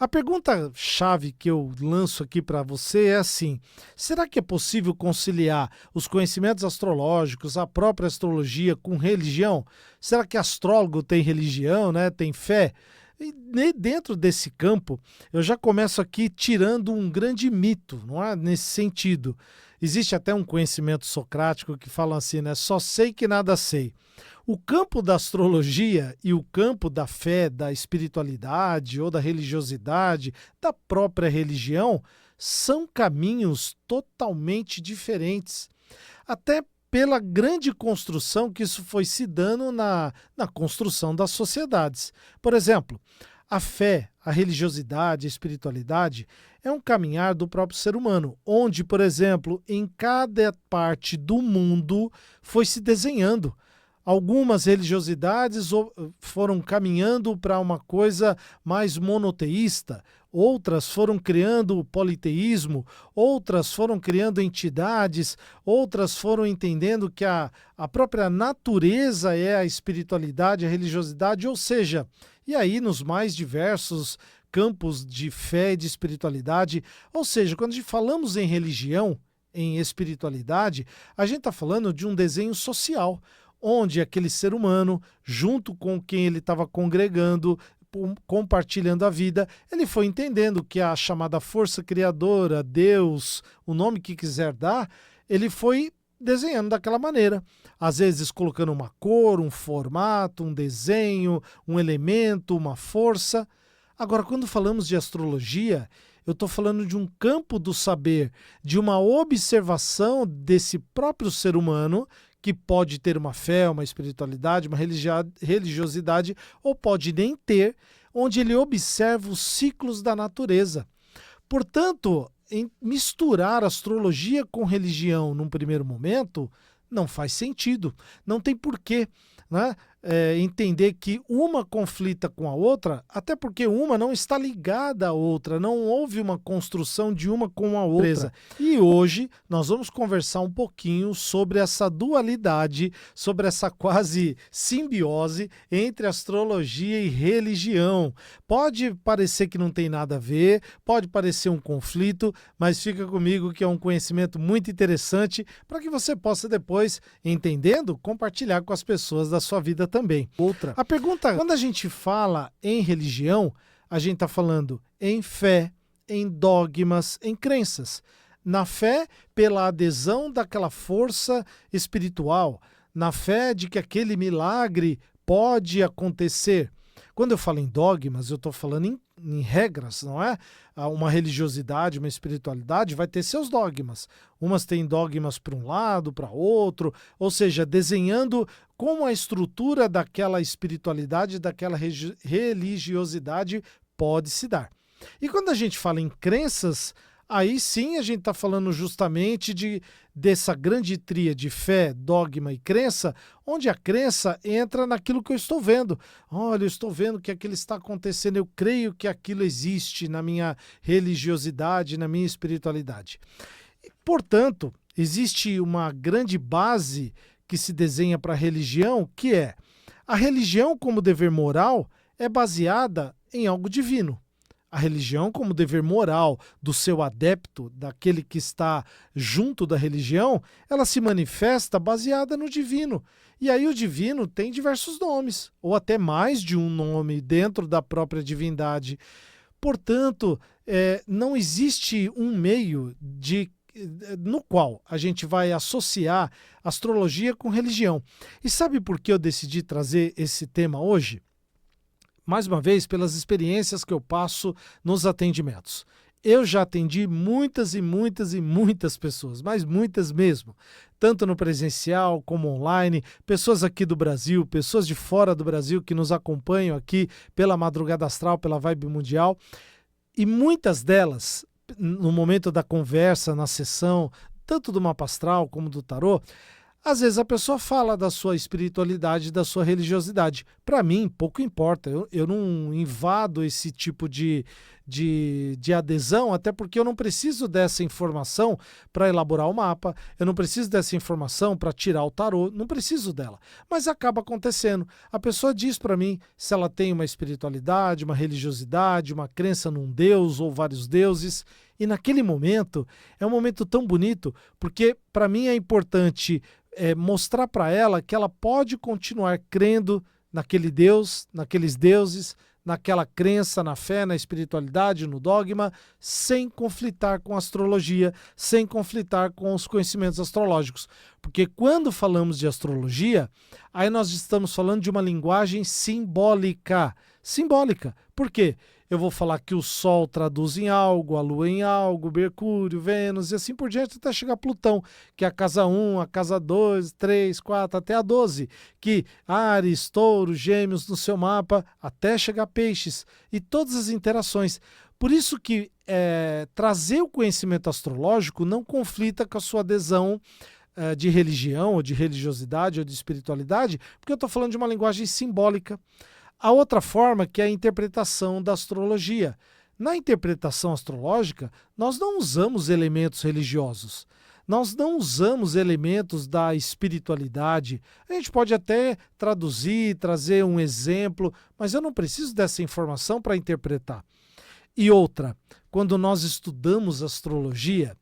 A pergunta-chave que eu lanço aqui para você é assim: será que é possível conciliar os conhecimentos astrológicos, a própria astrologia, com religião? Será que astrólogo tem religião, né? Tem fé? E dentro desse campo, eu já começo aqui tirando um grande mito, não é? Nesse sentido. Existe até um conhecimento socrático que fala assim, né? Só sei que nada sei. O campo da astrologia e o campo da fé, da espiritualidade ou da religiosidade, da própria religião, são caminhos totalmente diferentes. Até pela grande construção que isso foi se dando na construção das sociedades. Por exemplo, a fé, a religiosidade, a espiritualidade é um caminhar do próprio ser humano, onde, por exemplo, em cada parte do mundo foi se desenhando. Algumas religiosidades foram caminhando para uma coisa mais monoteísta, outras foram criando o politeísmo, outras foram criando entidades, outras foram entendendo que a própria natureza é a espiritualidade, a religiosidade, ou seja, e aí nos mais diversos campos de fé e de espiritualidade, ou seja, quando a gente falamos em religião, em espiritualidade, a gente está falando de um desenho social, onde aquele ser humano, junto com quem ele estava congregando, compartilhando a vida, ele foi entendendo que a chamada força criadora, Deus, o nome que quiser dar, ele foi desenhando daquela maneira. Às vezes colocando uma cor, um formato, um desenho, um elemento, uma força. Agora, quando falamos de astrologia, eu estou falando de um campo do saber, de uma observação desse próprio ser humano, que pode ter uma fé, uma espiritualidade, uma religiosidade, ou pode nem ter, onde ele observa os ciclos da natureza. Portanto, misturar astrologia com religião num primeiro momento não faz sentido, não tem porquê, né? Entender que uma conflita com a outra, até porque uma não está ligada à outra, não houve uma construção de uma com a outra. E hoje nós vamos conversar um pouquinho sobre essa dualidade, sobre essa quase simbiose entre astrologia e religião. Pode parecer que não tem nada a ver, pode parecer um conflito, mas fica comigo que é um conhecimento muito interessante para que você possa depois, entendendo, compartilhar com as pessoas da sua vida também. A pergunta, quando a gente fala em religião, a gente está falando em fé, em dogmas, em crenças. Na fé, pela adesão daquela força espiritual, na fé de que aquele milagre pode acontecer. Quando eu falo em dogmas, eu estou falando em regras, não é? Uma religiosidade, uma espiritualidade vai ter seus dogmas. Umas têm dogmas para um lado, para outro, ou seja, desenhando como a estrutura daquela espiritualidade, daquela religiosidade pode se dar. E quando a gente fala em crenças, aí sim a gente está falando justamente dessa grande tríade de fé, dogma e crença, onde a crença entra naquilo que eu estou vendo. Olha, eu estou vendo que aquilo está acontecendo, eu creio que aquilo existe na minha religiosidade, na minha espiritualidade. E, portanto, existe uma grande base que se desenha para a religião, que é a religião como dever moral é baseada em algo divino. A religião, como dever moral do seu adepto, daquele que está junto da religião, ela se manifesta baseada no divino. E aí o divino tem diversos nomes, ou até mais de um nome dentro da própria divindade. Portanto, não existe um meio no qual a gente vai associar astrologia com religião. E sabe por que eu decidi trazer esse tema hoje? Mais uma vez, pelas experiências que eu passo nos atendimentos. Eu já atendi muitas e muitas e muitas pessoas, mas muitas mesmo, tanto no presencial como online, pessoas aqui do Brasil, pessoas de fora do Brasil que nos acompanham aqui pela Madrugada Astral, pela Vibe Mundial, e muitas delas, no momento da conversa, na sessão, tanto do mapa astral como do tarô, Às vezes a pessoa fala da sua espiritualidade, da sua religiosidade. Para mim, pouco importa. Eu não invado esse tipo de adesão, até porque eu não preciso dessa informação para elaborar o mapa, eu não preciso dessa informação para tirar o tarô, não preciso dela. Mas acaba acontecendo. A pessoa diz para mim se ela tem uma espiritualidade, uma religiosidade, uma crença num deus ou vários deuses. E naquele momento, é um momento tão bonito, porque para mim é importante mostrar para ela que ela pode continuar crendo naquele Deus, naqueles deuses, naquela crença, na fé, na espiritualidade, no dogma, sem conflitar com a astrologia, sem conflitar com os conhecimentos astrológicos. Porque quando falamos de astrologia, aí nós estamos falando de uma linguagem simbólica. Simbólica. Por quê? Eu vou falar que o Sol traduz em algo, a Lua em algo, Mercúrio, Vênus e assim por diante até chegar a Plutão, que é a casa 1, a casa 2, 3, 4, até a 12, que Áries, Touro, Gêmeos no seu mapa, até chegar a Peixes e todas as interações. Por isso que trazer o conhecimento astrológico não conflita com a sua adesão de religião, ou de religiosidade, ou de espiritualidade, porque eu estou falando de uma linguagem simbólica. A outra forma que é a interpretação da astrologia. Na interpretação astrológica, nós não usamos elementos religiosos, nós não usamos elementos da espiritualidade. A gente pode até traduzir, trazer um exemplo, mas eu não preciso dessa informação para interpretar. E outra, quando nós estudamos astrologia,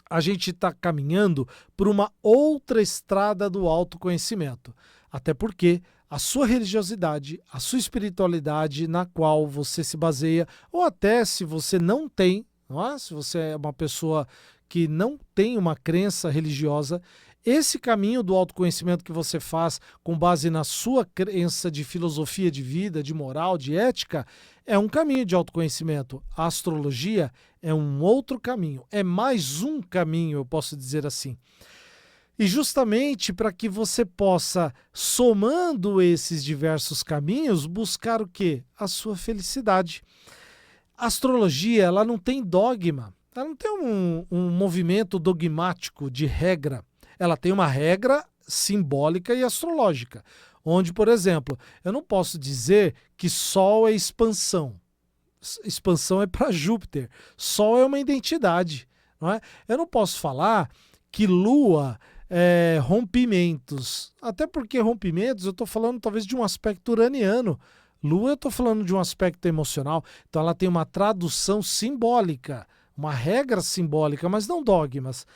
a gente está caminhando por uma outra estrada do autoconhecimento. Até porque a sua religiosidade, a sua espiritualidade na qual você se baseia, ou até se você não tem, não é? Se você é uma pessoa que não tem uma crença religiosa, esse caminho do autoconhecimento que você faz com base na sua crença de filosofia de vida, de moral, de ética, é um caminho de autoconhecimento. A astrologia é um outro caminho, é mais um caminho, eu posso dizer assim. E justamente para que você possa, somando esses diversos caminhos, buscar o quê? A sua felicidade. A astrologia, ela não tem dogma, ela não tem um movimento dogmático de regra. Ela tem uma regra simbólica e astrológica, onde, por exemplo, eu não posso dizer que Sol é expansão. Expansão é para Júpiter. Sol é uma identidade, não é? Eu não posso falar que Lua rompimentos. Até porque rompimentos eu estou falando talvez de um aspecto uraniano. Lua eu estou falando de um aspecto emocional. Então ela tem uma tradução simbólica, uma regra simbólica, mas não dogmas.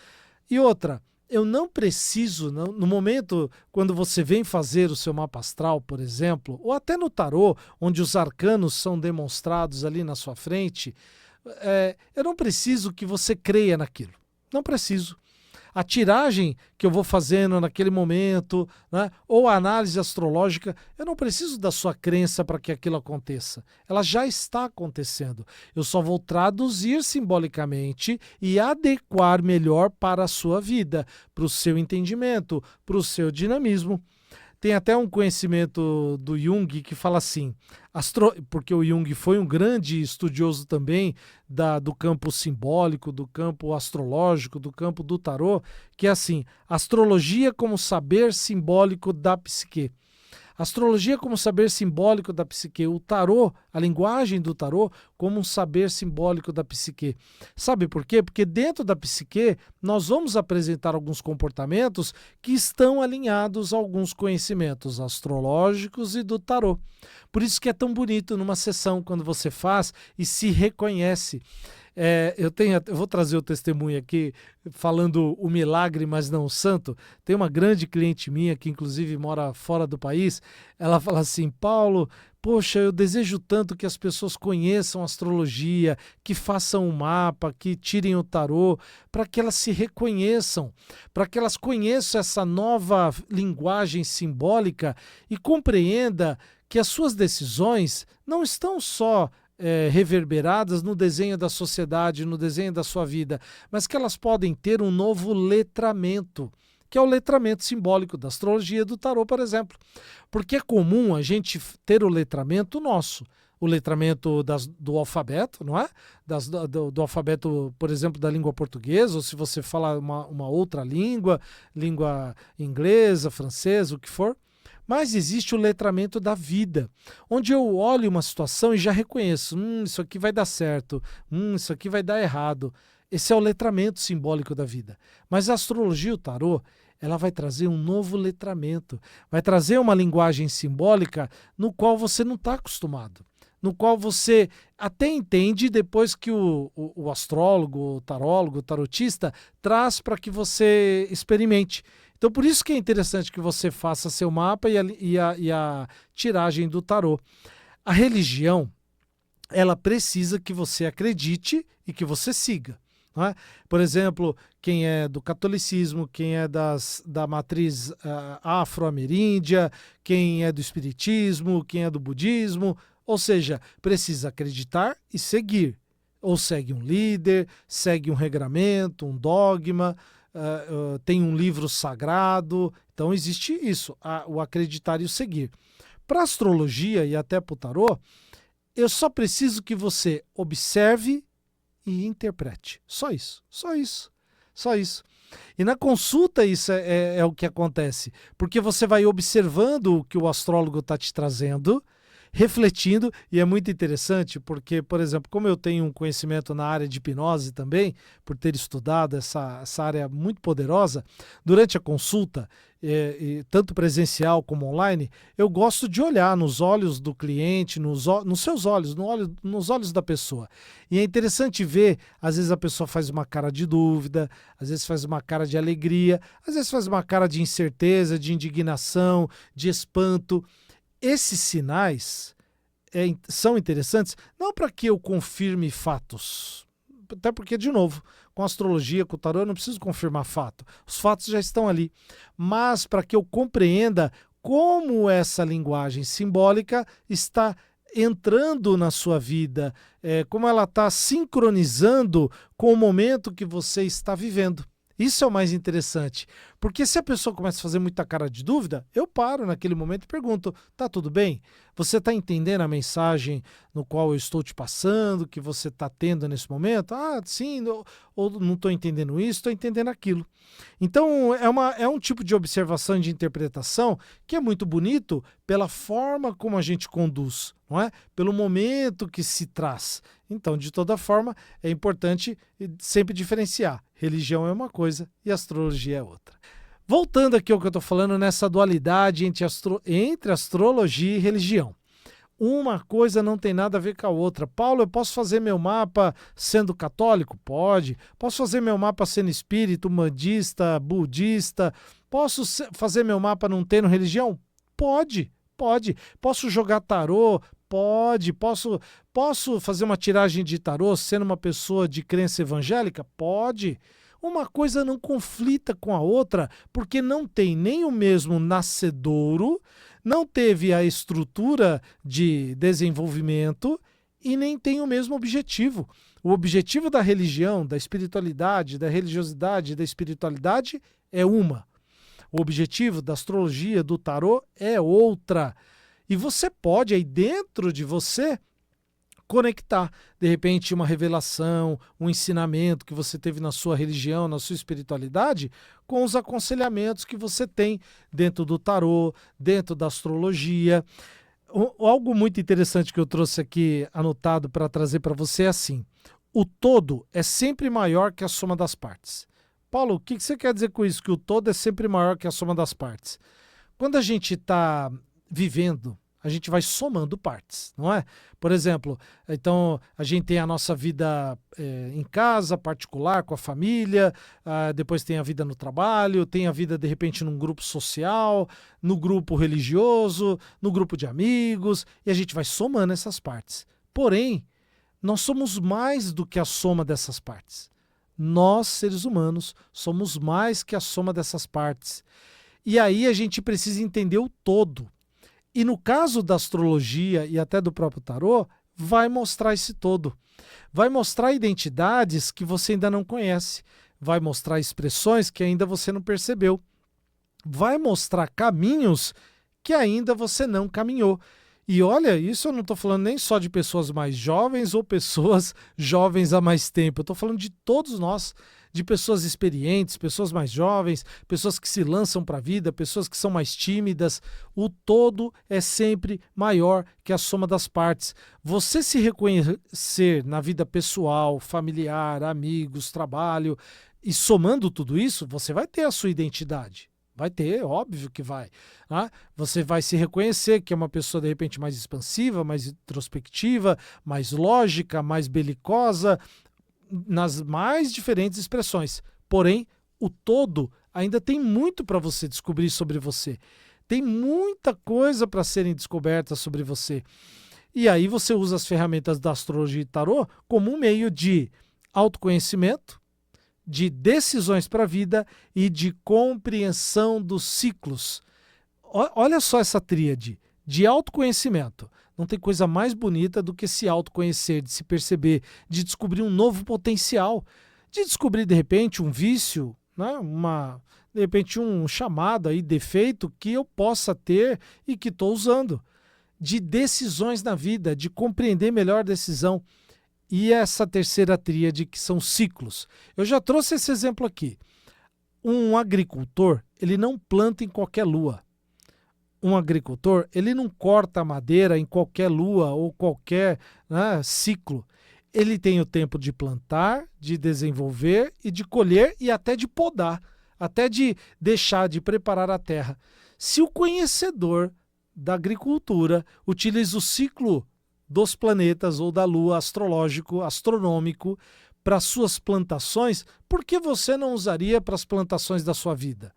E outra, eu não preciso, no momento quando você vem fazer o seu mapa astral, por exemplo, ou até no tarô, onde os arcanos são demonstrados ali na sua frente, eu não preciso que você creia naquilo. Não preciso. A tiragem que eu vou fazendo naquele momento, né, ou a análise astrológica, eu não preciso da sua crença para que aquilo aconteça. Ela já está acontecendo. Eu só vou traduzir simbolicamente e adequar melhor para a sua vida, para o seu entendimento, para o seu dinamismo. Tem até um conhecimento do Jung que fala assim, porque o Jung foi um grande estudioso também do campo simbólico, do campo astrológico, do campo do tarô, que é assim, astrologia como saber simbólico da psique. Astrologia como saber simbólico da psique, o tarô, a linguagem do tarô como um saber simbólico da psique. Sabe por quê? Porque dentro da psique nós vamos apresentar alguns comportamentos que estão alinhados a alguns conhecimentos astrológicos e do tarô. Por isso que é tão bonito numa sessão quando você faz e se reconhece. Eu vou trazer o testemunho aqui falando o milagre, mas não o santo. Tem uma grande cliente minha que inclusive mora fora do país. Ela fala assim, Paulo, poxa, eu desejo tanto que as pessoas conheçam a astrologia, que façam um mapa, que tirem o tarô, para que elas se reconheçam, para que elas conheçam essa nova linguagem simbólica e compreenda que as suas decisões não estão só reverberadas no desenho da sociedade, no desenho da sua vida, mas que elas podem ter um novo letramento, que é o letramento simbólico da astrologia e do tarô, por exemplo. Porque é comum a gente ter o letramento nosso, o letramento do alfabeto, não é? Do alfabeto, por exemplo, da língua portuguesa, ou se você fala uma outra língua inglesa, francesa, o que for. Mas existe o letramento da vida, onde eu olho uma situação e já reconheço, isso aqui vai dar certo, isso aqui vai dar errado. Esse é o letramento simbólico da vida. Mas a astrologia, o tarô, ela vai trazer um novo letramento, vai trazer uma linguagem simbólica no qual você não está acostumado, no qual você até entende depois que o astrólogo, o tarólogo, o tarotista traz para que você experimente. Então, por isso que é interessante que você faça seu mapa e a tiragem do tarô. A religião, ela precisa que você acredite e que você siga. Não é? Por exemplo, quem é do catolicismo, quem é da matriz afro-ameríndia, quem é do espiritismo, quem é do budismo, ou seja, precisa acreditar e seguir. Ou segue um líder, segue um regramento, um dogma, tem um livro sagrado. Então existe isso, o acreditar e o seguir. Para a astrologia e até para o tarô, eu só preciso que você observe e interprete. Só isso, só isso, só isso. E na consulta isso é o que acontece, porque você vai observando o que o astrólogo está te trazendo, refletindo, e é muito interessante porque, por exemplo, como eu tenho um conhecimento na área de hipnose também, por ter estudado essa área muito poderosa, durante a consulta, tanto presencial como online, eu gosto de olhar nos olhos do cliente, nos seus olhos, nos olhos da pessoa. E é interessante ver, às vezes a pessoa faz uma cara de dúvida, às vezes faz uma cara de alegria, às vezes faz uma cara de incerteza, de indignação, de espanto. Esses sinais são interessantes não para que eu confirme fatos, até porque, de novo, com a astrologia, com o tarô, eu não preciso confirmar fato. Os fatos já estão ali. Mas para que eu compreenda como essa linguagem simbólica está entrando na sua vida, como ela está sincronizando com o momento que você está vivendo. Isso é o mais interessante, porque se a pessoa começa a fazer muita cara de dúvida, eu paro naquele momento e pergunto, tá tudo bem? Você está entendendo a mensagem no qual eu estou te passando, que você está tendo nesse momento? Ah, sim, ou não estou entendendo isso, estou entendendo aquilo. Então, é um tipo de observação e de interpretação que é muito bonito pela forma como a gente conduz, não é? Pelo momento que se traz. Então, de toda forma, é importante sempre diferenciar. Religião é uma coisa e astrologia é outra. Voltando aqui ao que eu estou falando, nessa dualidade entre astrologia e religião. Uma coisa não tem nada a ver com a outra. Paulo, eu posso fazer meu mapa sendo católico? Pode. Posso fazer meu mapa sendo espírita, umbandista, budista? Posso fazer meu mapa não tendo religião? Pode, pode. Posso jogar tarô? Pode. Posso fazer uma tiragem de tarô sendo uma pessoa de crença evangélica? Pode. Uma coisa não conflita com a outra, porque não tem nem o mesmo nascedouro, não teve a estrutura de desenvolvimento e nem tem o mesmo objetivo. O objetivo da religião, da espiritualidade, da religiosidade, da espiritualidade é uma. O objetivo da astrologia, do tarô é outra. E você pode, aí dentro de você, conectar, de repente, uma revelação, um ensinamento que você teve na sua religião, na sua espiritualidade, com os aconselhamentos que você tem dentro do tarô, dentro da astrologia. Algo muito interessante que eu trouxe aqui anotado para trazer para você é assim: o todo é sempre maior que a soma das partes. Paulo, o que você quer dizer com isso? Que o todo é sempre maior que a soma das partes? Quando a gente está vivendo, a gente vai somando partes, não é? Por exemplo, então a gente tem a nossa vida em casa, particular, com a família, depois tem a vida no trabalho, tem a vida, de repente, num grupo social, no grupo religioso, no grupo de amigos, e a gente vai somando essas partes. Porém, nós somos mais do que a soma dessas partes. Nós, seres humanos, somos mais que a soma dessas partes. E aí a gente precisa entender o todo. E no caso da astrologia e até do próprio tarô, vai mostrar esse todo. Vai mostrar identidades que você ainda não conhece. Vai mostrar expressões que ainda você não percebeu. Vai mostrar caminhos que ainda você não caminhou. E olha, isso eu não estou falando nem só de pessoas mais jovens ou pessoas jovens há mais tempo. Eu estou falando de todos nós, de pessoas experientes, pessoas mais jovens, pessoas que se lançam para a vida, pessoas que são mais tímidas. O todo é sempre maior que a soma das partes. Você se reconhecer na vida pessoal, familiar, amigos, trabalho, e somando tudo isso, você vai ter a sua identidade. Vai ter, óbvio que vai. Tá? Você vai se reconhecer que é uma pessoa, de repente, mais expansiva, mais introspectiva, mais lógica, mais belicosa, nas mais diferentes expressões. Porém, o todo ainda tem muito para você descobrir sobre você. Tem muita coisa para serem descobertas sobre você. E aí você usa as ferramentas da astrologia e tarô como um meio de autoconhecimento, de decisões para a vida e de compreensão dos ciclos. Olha só essa tríade de autoconhecimento. Não tem coisa mais bonita do que se autoconhecer, de se perceber, de descobrir um novo potencial, de descobrir de repente um vício, né? De repente um chamado aí, defeito que eu possa ter e que estou usando. De decisões na vida, de compreender melhor a decisão. E essa terceira tríade, que são ciclos. Eu já trouxe esse exemplo aqui. Um agricultor, ele não planta em qualquer lua. Um agricultor, ele não corta a madeira em qualquer lua ou qualquer, né, ciclo. Ele tem o tempo de plantar, de desenvolver e de colher e até de podar, até de deixar de preparar a terra. Se o conhecedor da agricultura utiliza o ciclo dos planetas ou da lua astrológico, astronômico, para suas plantações, por que você não usaria para as plantações da sua vida?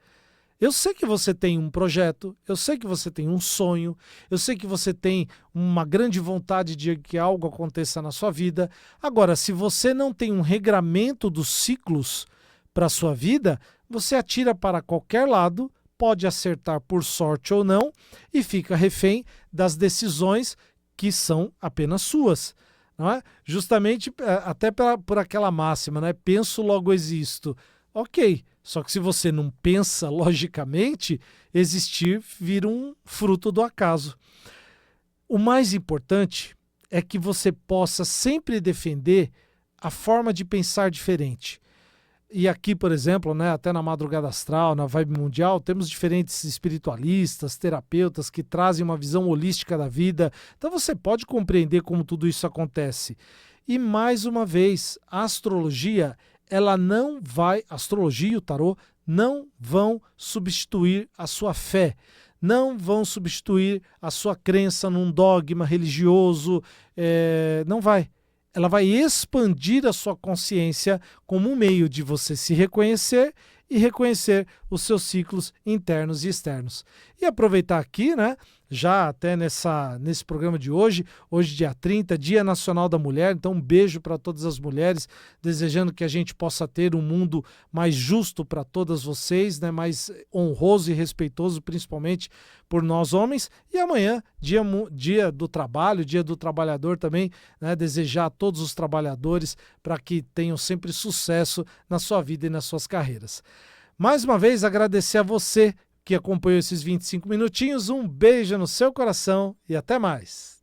Eu sei que você tem um projeto, eu sei que você tem um sonho, eu sei que você tem uma grande vontade de que algo aconteça na sua vida. Agora, se você não tem um regramento dos ciclos para a sua vida, você atira para qualquer lado, pode acertar por sorte ou não, e fica refém das decisões que são apenas suas. Não é? Justamente até por aquela máxima, né? Penso, logo existo. Ok, só que se você não pensa logicamente, existir vira um fruto do acaso. O mais importante é que você possa sempre defender a forma de pensar diferente. E aqui, por exemplo, né, até na Madrugada Astral, na Vibe Mundial, temos diferentes espiritualistas, terapeutas que trazem uma visão holística da vida. Então você pode compreender como tudo isso acontece. E mais uma vez, a astrologia, a astrologia e o tarô não vão substituir a sua fé, não vão substituir a sua crença num dogma religioso, não vai. Ela vai expandir a sua consciência como um meio de você se reconhecer e reconhecer os seus ciclos internos e externos. E aproveitar aqui, né, já até nesse programa de hoje dia 30, Dia Nacional da Mulher, então um beijo para todas as mulheres, desejando que a gente possa ter um mundo mais justo para todas vocês, né, mais honroso e respeitoso, principalmente por nós homens. E amanhã, dia do trabalho, Dia do Trabalhador também, né, desejar a todos os trabalhadores para que tenham sempre sucesso na sua vida e nas suas carreiras. Mais uma vez, agradecer a você que acompanhou esses 25 minutinhos. Um beijo no seu coração e até mais.